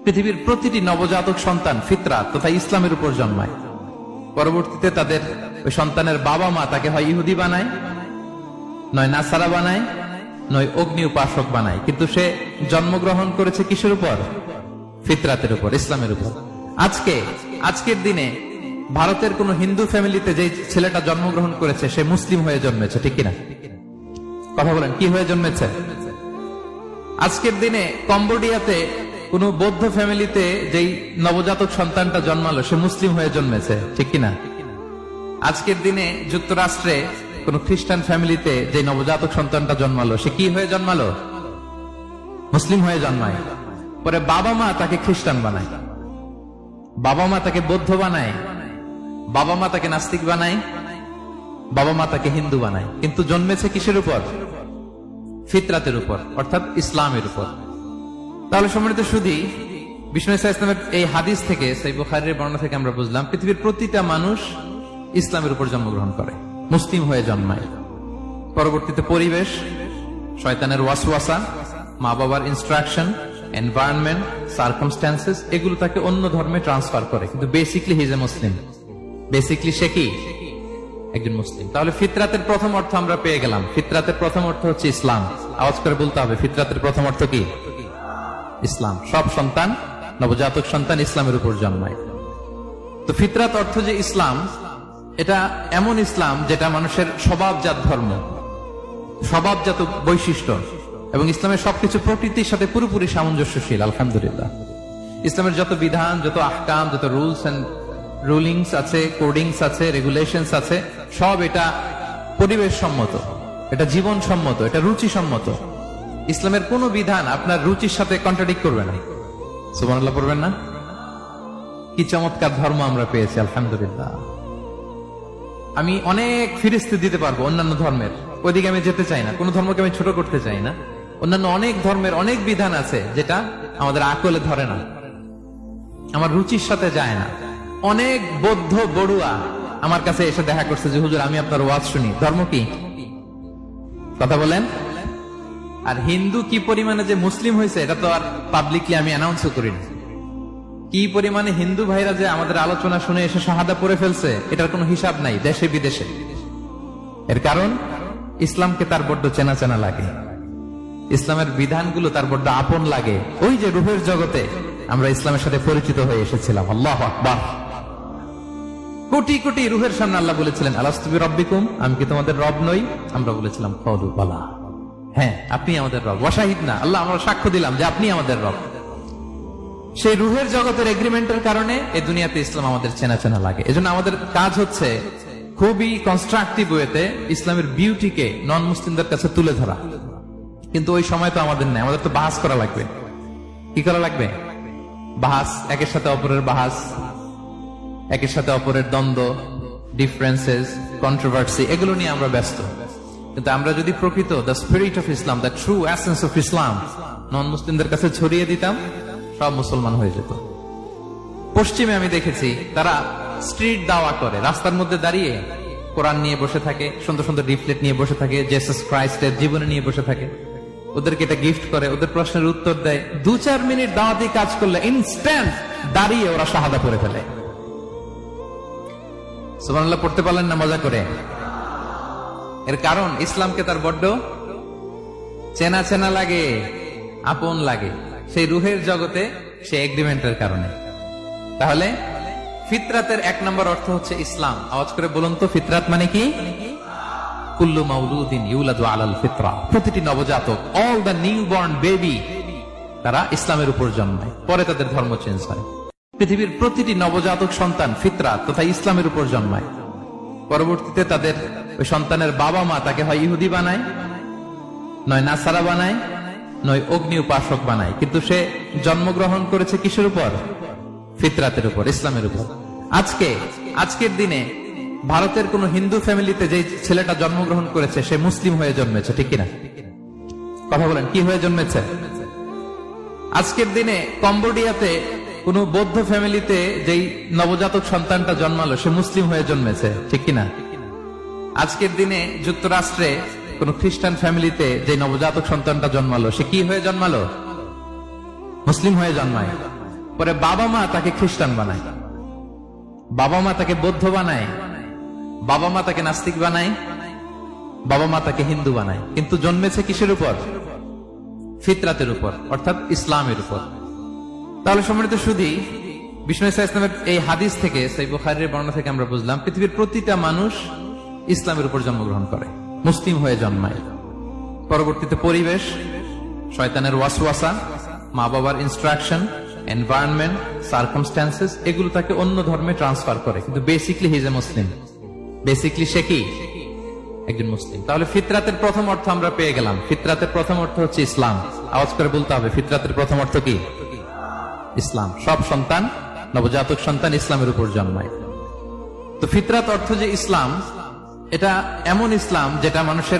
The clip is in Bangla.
পৃথিবীর প্রতিটি নবজাতক সন্তান ফিতরাত তথা ইসলামের উপর জন্মায়। পরবর্তীতে তাদের ওই সন্তানের বাবা মা তাকে হয় ইহুদি বানায়, নয় নাসারা বানায়, নয় অগ্নি উপাসক বানায়, কিন্তু সে জন্মগ্রহণ করেছে কিসের উপর? ফিতরাতের উপর, ইসলামের উপর। আজকের দিনে ভারতের কোন হিন্দু ফ্যামিলিতে যে ছেলেটা জন্মগ্রহণ করেছে সে মুসলিম হয়ে জন্মেছে, ঠিক কিনা? কথা বলেন, কি হয়ে জন্মেছে? আজকের দিনে কম্বোডিয়াতে কোন বৌদ্ধ ফ্যামিলিতে যেই নবজাতক সন্তানটা জন্মালো সে মুসলিম হয়ে জন্মেছে, ঠিক কিনা? আজকের দিনে যুক্তরাষ্ট্রে কোন খ্রিস্টান ফ্যামিলিতে যে নবজাতক সন্তানটা জন্মালো সে কি হয়ে জন্মালো? মুসলিম হয়ে জন্মায়। পরে বাবা মা তাকে খ্রিস্টান বানায়, বাবা মা তাকে বৌদ্ধ বানায়, বাবা মা তাকে নাস্তিক বানায়, বাবা মা তাকে হিন্দু বানায়, কিন্তু জন্মেছে কিসের উপর? ফিতরাতের উপর, অর্থাৎ ইসলামের উপর। তাহলে সম্মানিত সুধী, বিষ্ণু ইসলামের এই হাদিস থেকে, সহিহ বুখারীর বর্ণনা থেকে আমরা বুঝলাম পৃথিবীর প্রতিটা মানুষ ইসলামের উপর জন্মগ্রহণ করে, মুসলিম হয়ে জন্মায়। পরবর্তীতে পরিবেশ, শয়তানের ওয়াসওয়াসা, মা বাবার ইনস্ট্রাকশন, এনভায়রনমেন্ট, সার্কামস্ট্যান্সেস, এগুলো তাকে অন্য ধর্মে ট্রান্সফার করে, কিন্তু basically he is a Muslim. Basically সে কি? একজন মুসলিম। তাহলে ফিতরাতের প্রথম অর্থ আমরা পেয়ে গেলাম। ফিতরাতের প্রথম অর্থ হচ্ছে ইসলাম। আওয়াজ করে বলতে হবে, ফিতরাতের প্রথম অর্থ কি? ইসলাম। সব সন্তান, নবজাতক সন্তান ইসলামের উপর জন্মায়। তো ফিতরাত অর্থ যে ইসলাম, এটা এমন ইসলাম যেটা মানুষের স্বভাবজাত ধর্ম, স্বভাবজাত বৈশিষ্ট্য, এবং ইসলামের সবকিছু প্রকৃতির সাথে পুরোপুরি সামঞ্জস্যশীল। আলহামদুলিল্লাহ, ইসলামের যত বিধান, যত আহকাম, যত রুলস এন্ড রুলিংস আছে, কোডিংস আছে, রেগুলেশনস আছে, সব এটা পরিবেশ সম্মত, এটা জীবন সম্মত, এটা রুচি সম্মত। ইসলামের কোন বিধান আপনার রুচির সাথে কন্ট্রাডিক্ট করবে না। সুবহানাল্লাহ পড়বেন না? কি চমৎকার ধর্ম আমরা পেয়েছি, আলহামদুলিল্লাহ। আমি অনেক ফিরিস্তি দিতে পারবো অন্যান্য ধর্মের, ওইদিকে আমি যেতে চাই না, কোন ধর্মকে আমি ছোট করতে চাই না। অন্যান্য অনেক ধর্মের অনেক বিধান আছে যেটা আমাদের আকলে ধরে না, আমার রুচির সাথে যায় না। অনেক বৌদ্ধ বড়ুয়া আমার কাছে এসে দেখা করছে যে হুজুর আমি আপনার ওয়াজ শুনি, ধর্ম কি? কথা বলেন। আর হিন্দু কি পরিমাণে যে মুসলিম হয়েছে এটা তো আর পাবলিকলি আমি অ্যানাউন্সও করিনি। কি পরিমাণে হিন্দু ভাইরা যে আমাদের আলোচনা শুনে এসে শাহাদা পড়ে ফেলছে এটার কোনো হিসাব নাই দেশে বিদেশে। এর কারণ ইসলামকে তার বড্ড চেনা চেনা লাগে, ইসলামের বিধানগুলো তার বড্ড আপন লাগে। ওই যে রূহের জগতে আমরা ইসলামের সাথে পরিচিত হয়ে এসেছিলাম। আল্লাহু আকবার। কোটি কোটি রূহের সামনে আল্লাহ বলেছিলেন আলাস্তু বিরাব্বিকুম, আমি কি তোমাদের রব নই? আমরা বলেছিলাম ক্বালু বালা, হ্যাঁ আপনি আমাদের রব। ওয়াশাহিদনা, আল্লাহ আমরা সাক্ষ্য দিলাম যে আপনি আমাদের রব। সেই রূহের জগতের এগ্রিমেন্টের কারণে এই দুনিয়াতে ইসলাম আমাদের চেনা চেনা লাগে। এজন্য আমাদের কাজ হচ্ছে খুবই কনস্ট্রাকটিভ ওয়েতে ইসলামের বিউটিকে নন মুসলিমদের কাছে তুলে ধরা। কিন্তু ওই সময় তো আমাদের নেই, আমাদের তো বাহাস করা লাগবে। কি করা লাগবে? বাহাস, একের সাথে অপরের বাহাস, একের সাথে অপরের দ্বন্দ্ব, ডিফারেন্সেস, কন্ট্রোভার্সি, এগুলো নিয়ে আমরা ব্যস্ত। কিন্তু আমরা যদি প্রকৃত the spirit of Islam, the true essence of Islam non মুসলিমদের কাছে ছড়িয়ে দিতাম, সব মুসলমান হয়ে যেত। পশ্চিমে আমি দেখেছি তারা স্ট্রিট দাওয়া করে, রাস্তার মধ্যে দাঁড়িয়ে কোরআন নিয়ে বসে থাকে, সুন্দর সুন্দর লিফলেট নিয়ে বসে থাকে, জেসাস ক্রাইস্টের জীবনে নিয়ে বসে থাকে, ওদেরকে এটা গিফট করে, ওদের প্রশ্নের উত্তর দেয়। 2-4 মিনিট দাওয়াতি কাজ করলে ইনস্ট্যান্ট দাঁড়িয়ে ওরা শাহাদা পড়ে ফেলে। সুবহানাল্লাহ পড়তে পারলেন না মজা করে? এর কারণ ইসলামকে তার বড্ড চেনা চেনা লাগে, আপন লাগে, সেই রূহের জগতে সেই এগ্রিমেন্টের কারণে। তাহলে ফিতরাতের 1 নম্বর অর্থ হচ্ছে ইসলাম। আওয়াজ করে বলুন তো, ফিতরাত মানে কি? কুল্লু মাউলুদিন ইউলাদু আলাল ফিতরা, প্রতিটি নবজাতক, অল দ্য নিউবর্ন বেবি, তারা ইসলামের উপর জন্মায়, পরে তাদের ধর্ম চেঞ্জ হয়। পৃথিবীর প্রতিটি নবজাতক সন্তান ফিতরাত তথা ইসলামের উপর জন্মায়। পরবর্তীতে তাদের ওই সন্তানের বাবা মা তাকে হয় ইহুদি বানায়, নয় নাসারা বানায়, নয় অগ্নি উপাসক বানায়, কিন্তু সে জন্মগ্রহণ করেছে কিসের উপর? ফিতরাতের উপর, ইসলামের উপর। আজকের দিনে ভারতের কোন হিন্দু ফ্যামিলিতে যে ছেলেটা জন্মগ্রহণ করেছে সে মুসলিম হয়ে জন্মেছে, ঠিক কিনা? কথা বলেন, কি হয়ে জন্মেছে? আজকের দিনে কম্বোডিয়াতে কোন বৌদ্ধ ফ্যামিলিতে যেই নবজাতক সন্তানটা জন্মালো সে মুসলিম হয়ে জন্মেছে, ঠিক কিনা? আজকের দিনে যুক্তরাষ্ট্রে কোন খ্রিস্টান ফ্যামিলিতে যে নবজাতক সন্তানটা জন্মালো সে কি হয়ে জন্মালো? মুসলিম হয়ে জন্মায়। পরে বাবা মা তাকে খ্রিস্টান বানায়, বাবা মা তাকে বৌদ্ধ বানায়, বাবা মা তাকে নাস্তিক বানায়, বাবা মা তাকে হিন্দু বানায়, কিন্তু জন্মেছে কিসের উপর? ফিতরাতের উপর, অর্থাৎ ইসলামের উপর। তাহলে সম্মানিত শুধু বিষ্ণু ইসলামের এই হাদিস থেকে, সেই বুখারীর বর্ণনা থেকে আমরা বুঝলাম পৃথিবীর প্রতিটা মানুষ ইসলামের উপর জন্মগ্রহণ করে, মুসলিম হয়ে জন্মায়। পরবর্তীতে পরিবেশ, শয়তানের ওয়াসওয়াসা, মা বাবার ইনস্ট্রাকশন, এনভায়রনমেন্ট, সার্কামস্ট্যান্সেস, এগুলো তাকে অন্য ধর্মে ট্রান্সফার করে, কিন্তু basically he is a Muslim. Basically সে কি? একজন মুসলিম। তাহলে ফিতরাতের প্রথম অর্থ আমরা পেয়ে গেলাম। ফিতরাতের প্রথম অর্থ হচ্ছে ইসলাম। আওয়াজ করে বলতে হবে, ফিতরাতের প্রথম অর্থ কি? ইসলাম। সব সন্তান, নবজাতক সন্তান ইসলামের উপর জন্মায়। তো ফিতরাত অর্থ যে ইসলাম, এটা এমন ইসলাম যেটা মানুষের